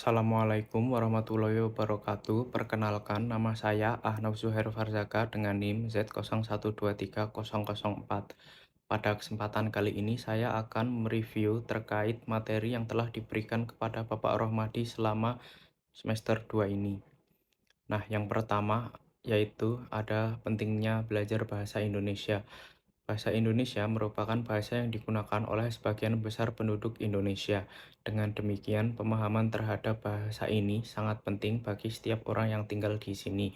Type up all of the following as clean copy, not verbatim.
Assalamualaikum warahmatullahi wabarakatuh. Perkenalkan, nama saya Ahnaf Zuhair Farzaka dengan NIM Z01230004. Pada kesempatan kali ini, saya akan mereview terkait materi yang telah diberikan kepada Bapak Rohmadi selama semester 2 ini. Nah, yang pertama yaitu ada pentingnya belajar bahasa Indonesia. Bahasa Indonesia merupakan bahasa yang digunakan oleh sebagian besar penduduk Indonesia. Dengan demikian, pemahaman terhadap bahasa ini sangat penting bagi setiap orang yang tinggal di sini.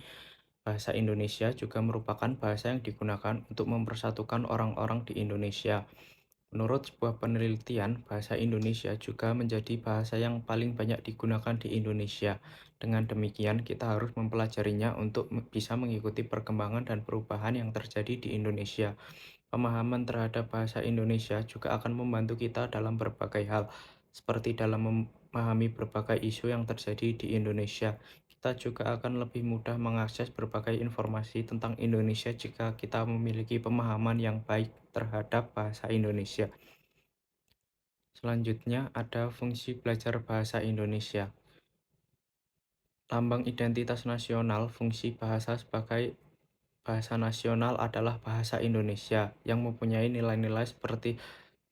Bahasa Indonesia juga merupakan bahasa yang digunakan untuk mempersatukan orang-orang di Indonesia. Menurut sebuah penelitian, bahasa Indonesia juga menjadi bahasa yang paling banyak digunakan di Indonesia. Dengan demikian, kita harus mempelajarinya untuk bisa mengikuti perkembangan dan perubahan yang terjadi di Indonesia. Pemahaman terhadap bahasa Indonesia juga akan membantu kita dalam berbagai hal, seperti dalam memahami berbagai isu yang terjadi di Indonesia. Kita juga akan lebih mudah mengakses berbagai informasi tentang Indonesia jika kita memiliki pemahaman yang baik terhadap bahasa Indonesia. Selanjutnya, ada fungsi belajar bahasa Indonesia. Lambang identitas nasional, fungsi bahasa sebagai bahasa nasional adalah bahasa Indonesia yang mempunyai nilai-nilai seperti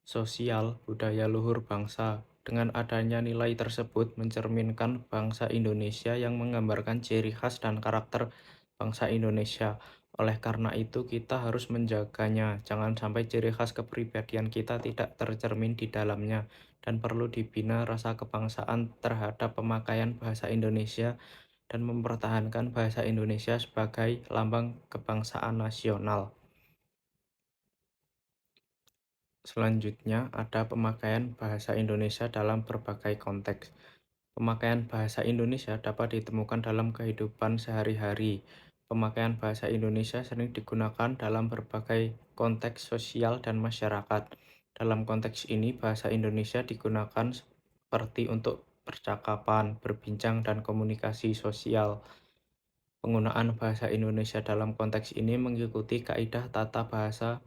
sosial, budaya luhur bangsa. Dengan adanya nilai tersebut mencerminkan bangsa Indonesia yang menggambarkan ciri khas dan karakter bangsa Indonesia. Oleh karena itu, kita harus menjaganya. Jangan sampai ciri khas kepribadian kita tidak tercermin di dalamnya, dan perlu dibina rasa kebangsaan terhadap pemakaian bahasa Indonesia dan mempertahankan bahasa Indonesia sebagai lambang kebangsaan nasional. Selanjutnya, ada pemakaian bahasa Indonesia dalam berbagai konteks. Pemakaian bahasa Indonesia dapat ditemukan dalam kehidupan sehari-hari. Pemakaian bahasa Indonesia sering digunakan dalam berbagai konteks sosial dan masyarakat. Dalam konteks ini, bahasa Indonesia digunakan seperti untuk percakapan, berbincang, dan komunikasi sosial. Penggunaan bahasa Indonesia dalam konteks ini mengikuti kaidah tata bahasa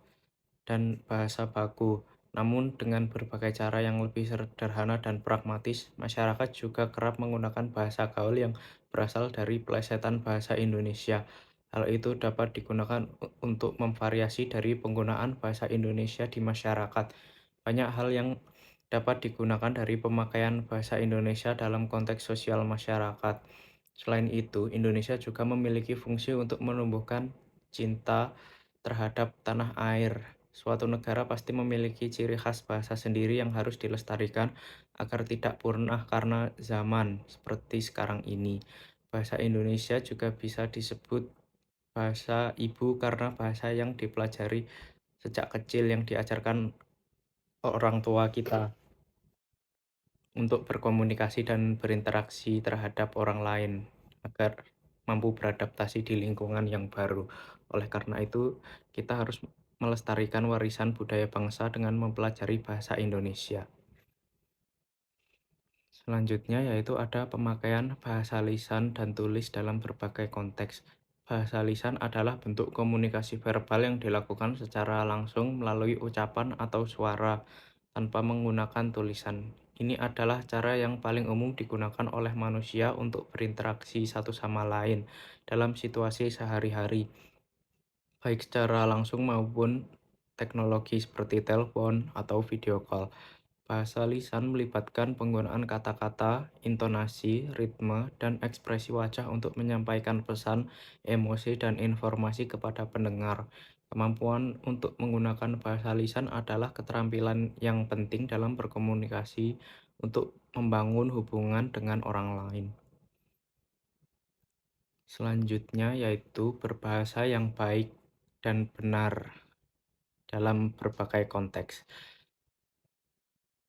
dan bahasa baku. Namun dengan berbagai cara yang lebih sederhana dan pragmatis, masyarakat juga kerap menggunakan bahasa gaul yang berasal dari plesetan bahasa Indonesia. Hal itu dapat digunakan untuk memvariasi dari penggunaan bahasa Indonesia di masyarakat. Banyak hal yang dapat digunakan dari pemakaian bahasa Indonesia dalam konteks sosial masyarakat. Selain itu, Indonesia juga memiliki fungsi untuk menumbuhkan cinta terhadap tanah air. Suatu negara pasti memiliki ciri khas bahasa sendiri yang harus dilestarikan agar tidak punah karena zaman seperti sekarang ini. Bahasa Indonesia juga bisa disebut bahasa ibu karena bahasa yang dipelajari sejak kecil yang diajarkan orang tua kita untuk berkomunikasi dan berinteraksi terhadap orang lain agar mampu beradaptasi di lingkungan yang baru. Oleh karena itu, kita harus melestarikan warisan budaya bangsa dengan mempelajari bahasa Indonesia. Selanjutnya yaitu ada pemakaian bahasa lisan dan tulis dalam berbagai konteks. Bahasa lisan adalah bentuk komunikasi verbal yang dilakukan secara langsung melalui ucapan atau suara tanpa menggunakan tulisan. Ini adalah cara yang paling umum digunakan oleh manusia untuk berinteraksi satu sama lain dalam situasi sehari-hari, baik secara langsung maupun teknologi seperti telepon atau video call. Bahasa lisan melibatkan penggunaan kata-kata, intonasi, ritme, dan ekspresi wajah untuk menyampaikan pesan, emosi, dan informasi kepada pendengar. Kemampuan untuk menggunakan bahasa lisan adalah keterampilan yang penting dalam berkomunikasi untuk membangun hubungan dengan orang lain. Selanjutnya yaitu berbahasa yang baik dan benar dalam berbagai konteks.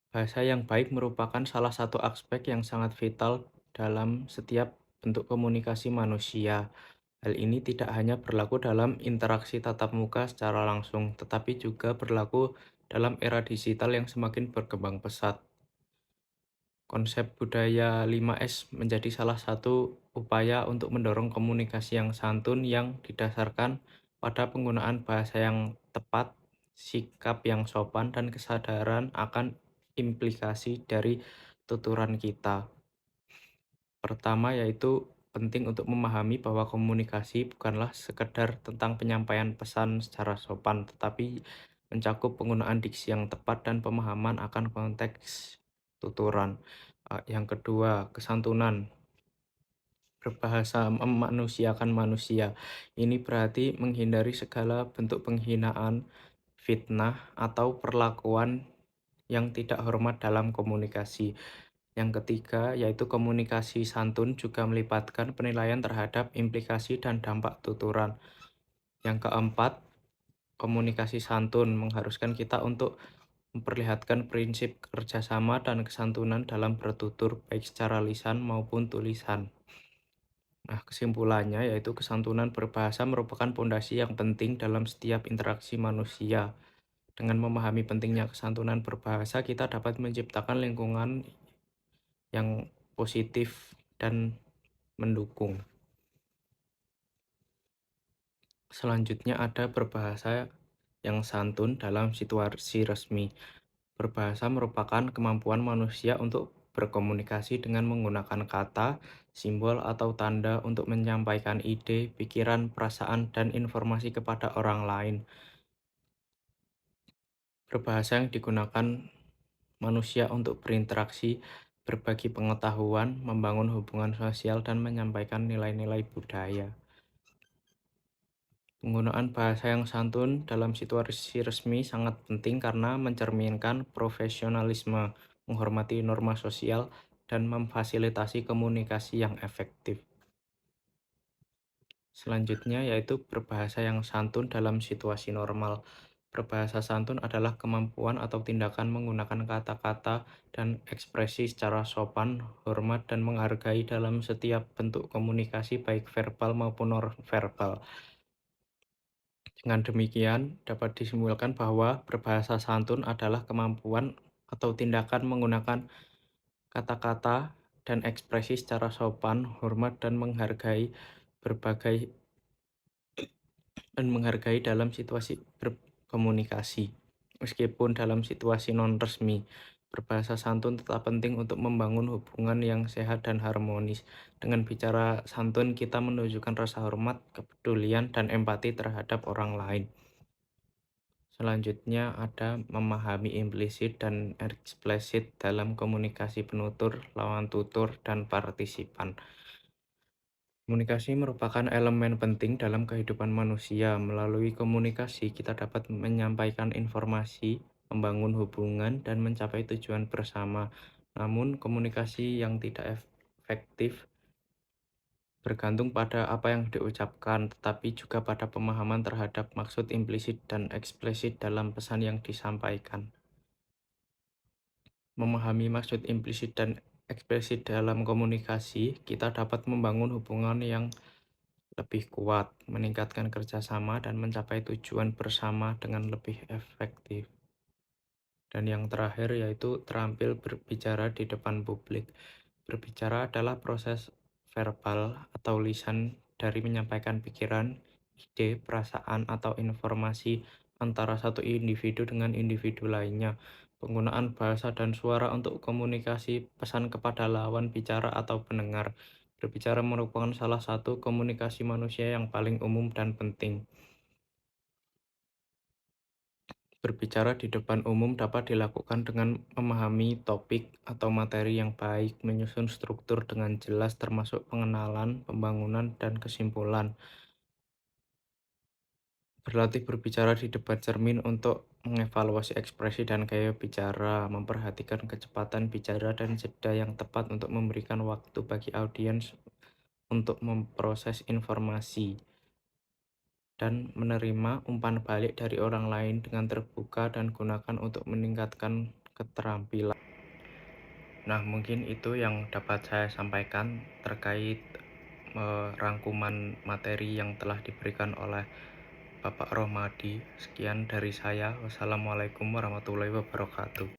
Bahasa yang baik merupakan salah satu aspek yang sangat vital dalam setiap bentuk komunikasi manusia. Hal ini tidak hanya berlaku dalam interaksi tatap muka secara langsung, tetapi juga berlaku dalam era digital yang semakin berkembang pesat. Konsep budaya 5S menjadi salah satu upaya untuk mendorong komunikasi yang santun yang didasarkan pada penggunaan bahasa yang tepat, sikap yang sopan, dan kesadaran akan implikasi dari tuturan kita. Pertama yaitu penting untuk memahami bahwa komunikasi bukanlah sekedar tentang penyampaian pesan secara sopan, tetapi mencakup penggunaan diksi yang tepat dan pemahaman akan konteks tuturan. Yang kedua, kesantunan. Berbahasa memanusiakan manusia. Ini berarti menghindari segala bentuk penghinaan, fitnah, atau perlakuan yang tidak hormat dalam komunikasi. Yang ketiga, yaitu komunikasi santun juga melibatkan penilaian terhadap implikasi dan dampak tuturan. Yang keempat, komunikasi santun mengharuskan kita untuk memperlihatkan prinsip kerjasama dan kesantunan dalam bertutur, baik secara lisan maupun tulisan. Nah, kesimpulannya yaitu kesantunan berbahasa merupakan pondasi yang penting dalam setiap interaksi manusia. Dengan memahami pentingnya kesantunan berbahasa, kita dapat menciptakan lingkungan yang positif dan mendukung. Selanjutnya ada berbahasa yang santun dalam situasi resmi. Berbahasa merupakan kemampuan manusia untuk berkomunikasi dengan menggunakan kata, simbol, atau tanda untuk menyampaikan ide, pikiran, perasaan, dan informasi kepada orang lain. Berbahasa yang digunakan manusia untuk berinteraksi, berbagi pengetahuan, membangun hubungan sosial, dan menyampaikan nilai-nilai budaya. Penggunaan bahasa yang santun dalam situasi resmi sangat penting karena mencerminkan profesionalisme, menghormati norma sosial, dan memfasilitasi komunikasi yang efektif. Selanjutnya yaitu berbahasa yang santun dalam situasi normal. Berbahasa santun adalah kemampuan atau tindakan menggunakan kata-kata dan ekspresi secara sopan, hormat, dan menghargai dalam setiap bentuk komunikasi baik verbal maupun non-verbal. Dengan demikian, dapat disimpulkan bahwa berbahasa santun adalah kemampuan atau tindakan menggunakan kata-kata dan ekspresi secara sopan, hormat, dan menghargai dalam situasi berkomunikasi. Meskipun dalam situasi non-resmi, berbahasa santun tetap penting untuk membangun hubungan yang sehat dan harmonis. Dengan bicara santun, kita menunjukkan rasa hormat, kepedulian, dan empati terhadap orang lain. Selanjutnya ada memahami implisit dan eksplisit dalam komunikasi penutur, lawan tutur, dan partisipan. Komunikasi merupakan elemen penting dalam kehidupan manusia. Melalui komunikasi, kita dapat menyampaikan informasi, membangun hubungan, dan mencapai tujuan bersama. Namun, komunikasi yang tidak efektif bergantung pada apa yang diucapkan, tetapi juga pada pemahaman terhadap maksud implisit dan eksplisit dalam pesan yang disampaikan. Memahami maksud implisit dan eksplisit dalam komunikasi, kita dapat membangun hubungan yang lebih kuat, meningkatkan kerjasama, dan mencapai tujuan bersama dengan lebih efektif. Dan yang terakhir yaitu terampil berbicara di depan publik. Berbicara adalah proses verbal atau lisan dari menyampaikan pikiran, ide, perasaan, atau informasi antara satu individu dengan individu lainnya. Penggunaan bahasa dan suara untuk komunikasi pesan kepada lawan bicara atau pendengar. Berbicara merupakan salah satu komunikasi manusia yang paling umum dan penting. Berbicara di depan umum dapat dilakukan dengan memahami topik atau materi yang baik, menyusun struktur dengan jelas termasuk pengenalan, pembangunan, dan kesimpulan. Berlatih berbicara di depan cermin untuk mengevaluasi ekspresi dan gaya bicara, memperhatikan kecepatan bicara dan jeda yang tepat untuk memberikan waktu bagi audiens untuk memproses informasi, dan menerima umpan balik dari orang lain dengan terbuka dan gunakan untuk meningkatkan keterampilan. Nah, mungkin itu yang dapat saya sampaikan terkait rangkuman materi yang telah diberikan oleh Bapak Rohmadi. Sekian dari saya. Wassalamualaikum warahmatullahi wabarakatuh.